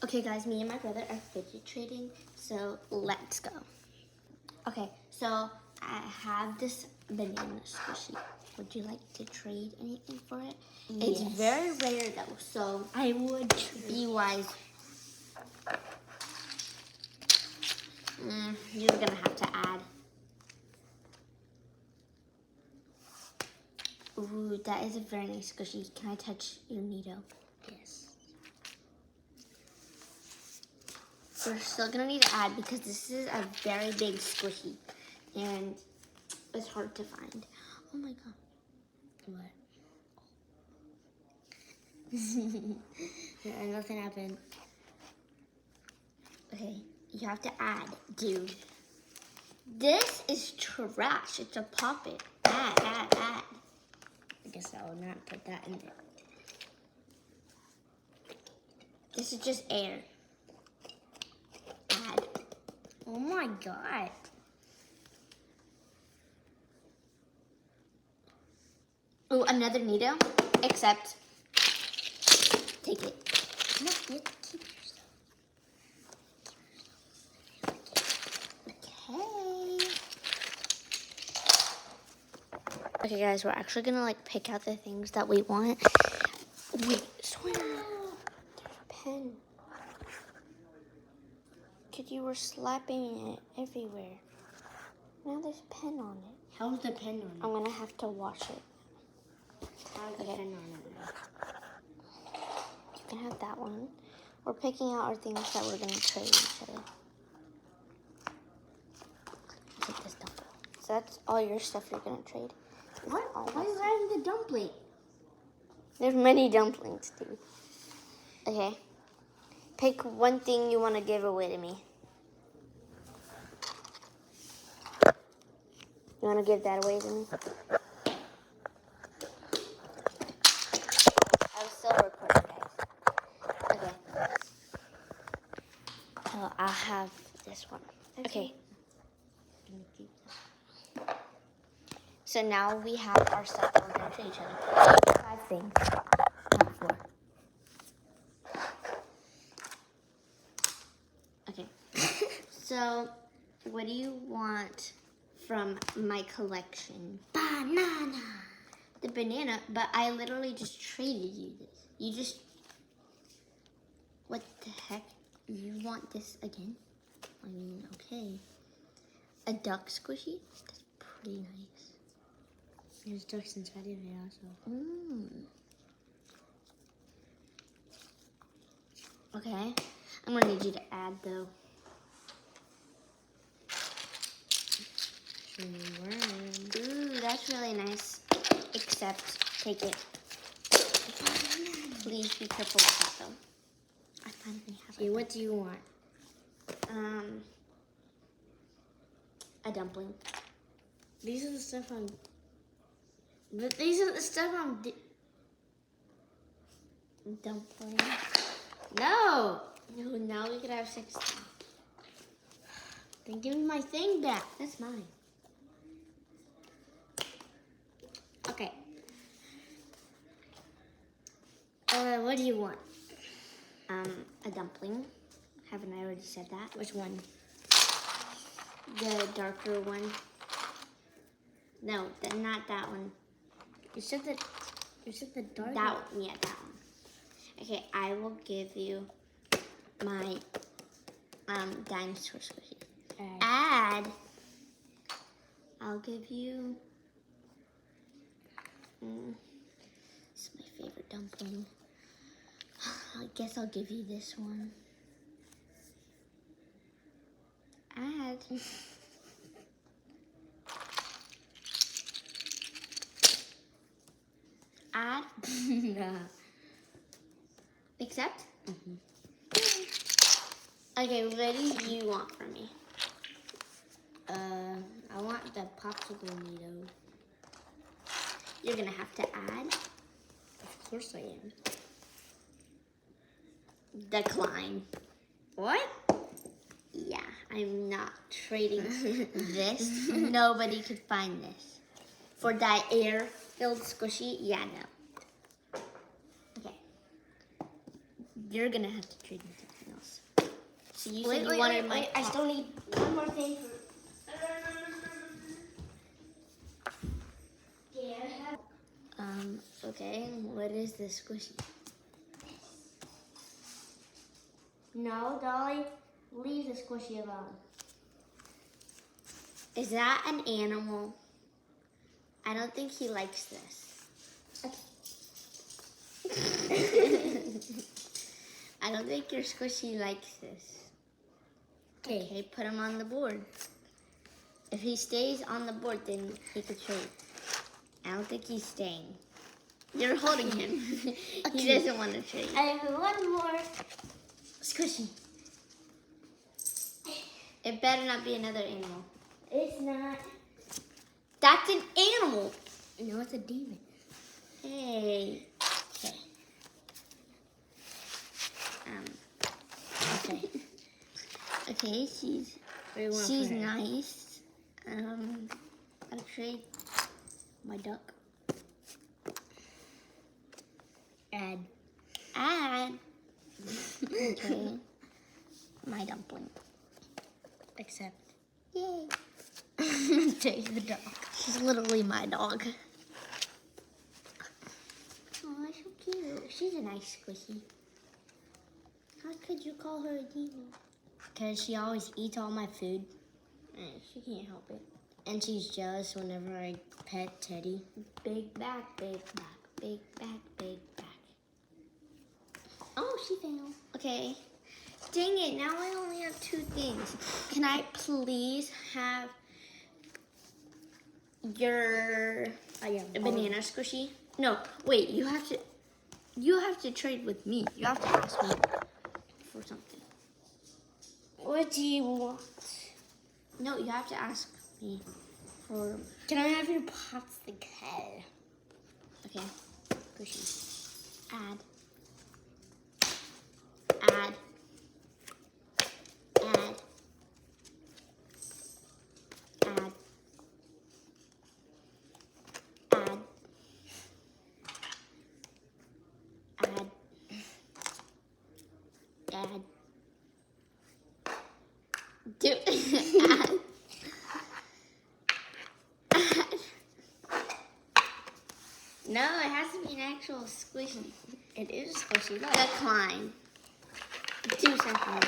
Okay, guys, me and my brother are fidget trading, so let's go. Okay, so I have this banana squishy. Would you like to trade anything for it? Yes. It's very rare though, so I would be wise. You're gonna have to add. Ooh, that is a very nice squishy. Can I touch your needle? Yes. We're still gonna need to add because this is a very big squishy and it's hard to find. Oh my god. What? Nothing happened. Okay, you have to add, dude. This is trash. It's a poppet. Add. I guess I will not put that in there. This is just air. Add. Oh my god. Oh, another needle. Except, take it. No, you keep yourself. Okay, guys, we're actually gonna like pick out the things that we want. Wait, Sawyer, there's a pen. Cause you were slapping it everywhere. Now there's a pen on it. How's the pen on it? I'm gonna have to wash it. How's the pen on it? You can have that one. We're picking out our things that we're gonna trade each other. Take this dumpling. So that's all your stuff you're gonna trade. What? All Why are you this. adding the dumpling? There's many dumplings, dude. Okay. Pick one thing you want to give away to me. You want to give that away to me? I'm still recording, guys. Okay. So I'll have this one. Okay. So now we have our stuff that we're going to trade each other. 5 things, not 4. Okay. So, what do you want from my collection? Banana. The banana, but I literally just traded you this. You just... What the heck? You want this again? I mean, okay. A duck squishy? That's pretty nice. There's ducks inside of it also. Okay. I'm gonna need you to add though. Ooh, that's really nice. Except, take it. Please be careful with that though. I finally have Okay, what do you want? a dumpling. These are the stuff I'm... But these are the stuff I'm... Dumpling. No! No, now we could have 16. Then give me my thing back. That's mine. Okay. What do you want? A dumpling. Haven't I already said that? Which one? The darker one. No, not that one. You said the dark That one, yeah, that one. Okay, I will give you my dinosaur squishy. Add. I'll give you. This is my favorite dumpling. I guess I'll give you this one. Add. Add. No. Accept? Okay, what do you want from me? I want the popsicle needle. You're gonna have to add. Of course I am. Decline. What? Yeah, I'm not trading this. Nobody could find this. For that air-filled squishy, yeah, no. Okay. You're gonna have to trade me something else. So you said you wanted my I still need one more thing for... Okay, what is this squishy? No, Dolly, leave the squishy alone. Is that an animal? I don't think he likes this. I don't think your squishy likes this. Okay, put him on the board. If he stays on the board, then he could trade. I don't think he's staying. You're holding him. He doesn't want to trade. I have one more squishy. It better not be another animal. It's not. That's an animal. No, it's a demon. Hey. Okay. Okay. Okay, she's nice. I'll trade my duck. Add. Okay. My dumpling. Accept. Yay. Take the dog. She's literally my dog. Oh, so cute. She's a nice squishy. How could you call her a demon? Because she always eats all my food. She can't help it. And she's jealous whenever I pet Teddy. Big back, big back, big back, big back. Oh, she fell. Okay. Dang it, now I only have 2 things. Can I please have your banana squishy? No, wait, you have to trade with me. You have to ask me for something. What do you want? No, you have to ask me for... Can I have your popsicle head? Okay, squishy. Add. Add. Add. Add. Add. Add. Add. Do add. Add. No, it has to be an actual squishy. It is squishy. Look. Decline. Do something else.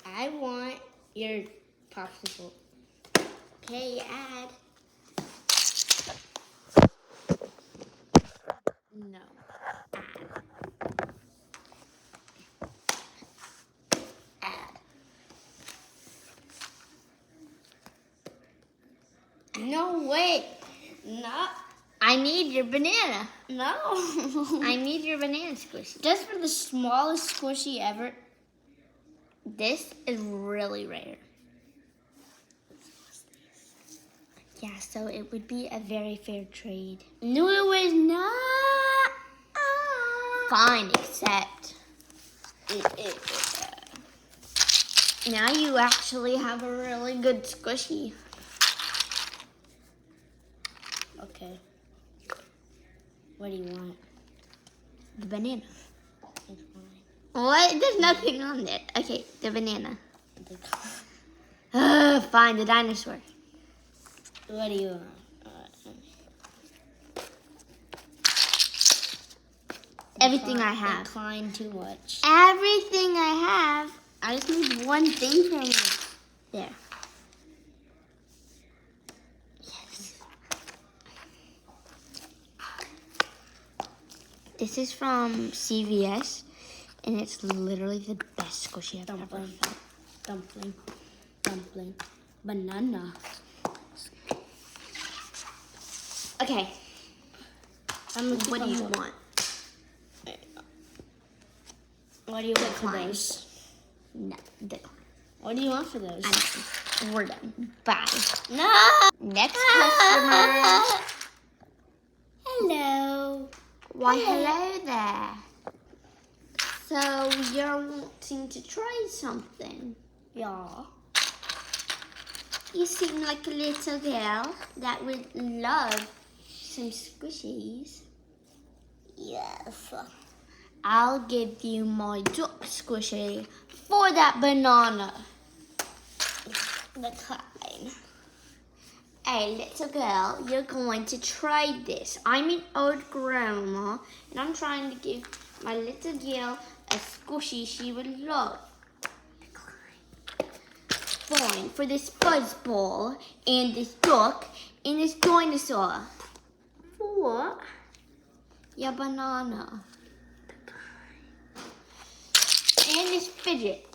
I want your popsicle. Okay, add. No. Add. No, wait. No. I need your banana. No. I need your banana squishy. Just for the smallest squishy ever. This is really rare. Yeah, so it would be a very fair trade. No, it was not. Fine, accept. Now you actually have a really good squishy. Okay. What do you want? The banana. It's fine. What? There's nothing on it. Okay, the banana. The- Fine, the dinosaur. What do you want? Everything I have. Decline too much. Everything I have. I just need one thing from you. There. Yes. This is from CVS, and it's literally the best squishy I've ever Dumpling. felt. Dumpling. Dumpling. Banana. Okay. What do you want? want? What do you want for Decline. those? No, decline. What do you want for those? We're done. Bye. No! Next customer. Hello. Why, hello there. So, you're wanting to try something? Yeah. You seem like a little girl that would love some squishies. Yes. I'll give you my duck squishy for that banana. Decline. Hey, little girl, you're going to try this. I'm an old grandma, and I'm trying to give my little girl a squishy she would love. Fine, for this fuzzball, and this duck, and this dinosaur. For what? Your banana. And this fidget.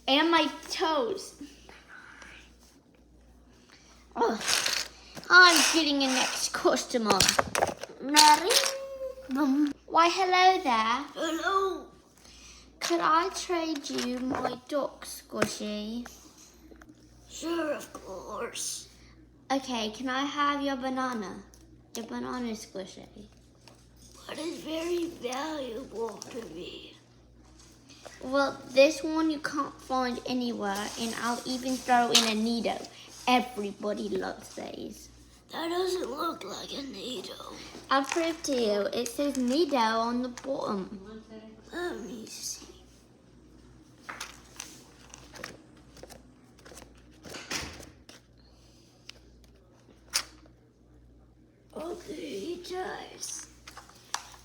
And my toes. Oh, I'm getting a next customer. Mary? Why, hello there. Hello. Could I trade you my duck squishy? Sure, of course. Okay, can I have your banana? Your banana squishy. But it's very valuable to me. Well, this one you can't find anywhere, and I'll even throw in a needle. Everybody loves these. That doesn't look like a needle. I'll prove to you. It says needle on the bottom. Let me see. Okay, it does.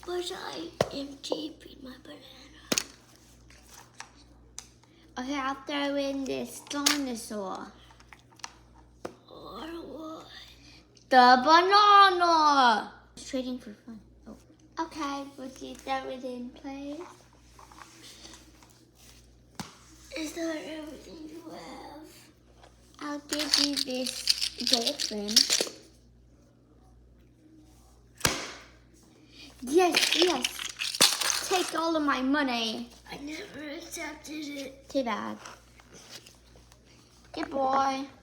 But I am keeping my banana. Okay, I'll throw in this dinosaur. Or what? The banana! Just trading for fun. Oh. Okay, would you throw it in, please? Is that everything you have? I'll give you this dolphin. Yes. Take all of my money. I never accepted it. Too bad. Good boy.